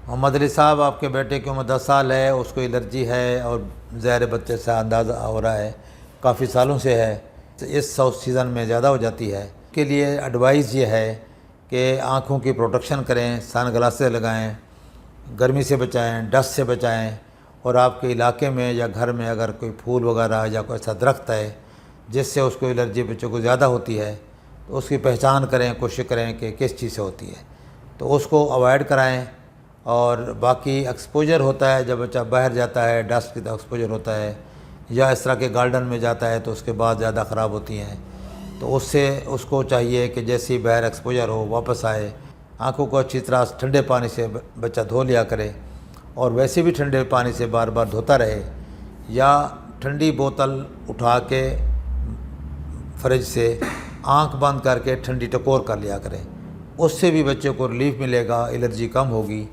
محمد علی صاحب، آپ کے بیٹے کی عمر 10 سال ہے، اس کو الرجی ہے اور ظاہر بچے سے اندازہ ہو رہا ہے کافی سالوں سے ہے، اس سیزن میں زیادہ ہو جاتی ہے۔ اس کے لیے ایڈوائز یہ ہے کہ آنکھوں کی پروٹیکشن کریں، سن گلاسز لگائیں، گرمی سے بچائیں، ڈسٹ سے بچائیں، اور آپ کے علاقے میں یا گھر میں اگر کوئی پھول وغیرہ یا کوئی ایسا درخت ہے جس سے اس کو الرجی بچوں کو زیادہ ہوتی ہے تو اس کی پہچان کریں، کوشش کریں کہ کس چیز سے ہوتی ہے تو اس کو اوائڈ کرائیں۔ اور باقی ایکسپوجر ہوتا ہے جب بچہ باہر جاتا ہے، ڈسٹ کی ایکسپوجر ہوتا ہے یا اس طرح کے گارڈن میں جاتا ہے تو اس کے بعد زیادہ خراب ہوتی ہیں، تو اس کو چاہیے کہ جیسے ہی باہر ایکسپوجر ہو واپس آئے، آنکھوں کو اچھی طرح ٹھنڈے پانی سے بچہ دھو لیا کرے، اور ویسے بھی ٹھنڈے پانی سے بار بار دھوتا رہے، یا ٹھنڈی بوتل اٹھا کے فریج سے آنکھ بند کر کے ٹھنڈی ٹکور کر لیا کریں، اس سے بھی بچے کو ریلیف ملے گا، الرجی کم ہوگی۔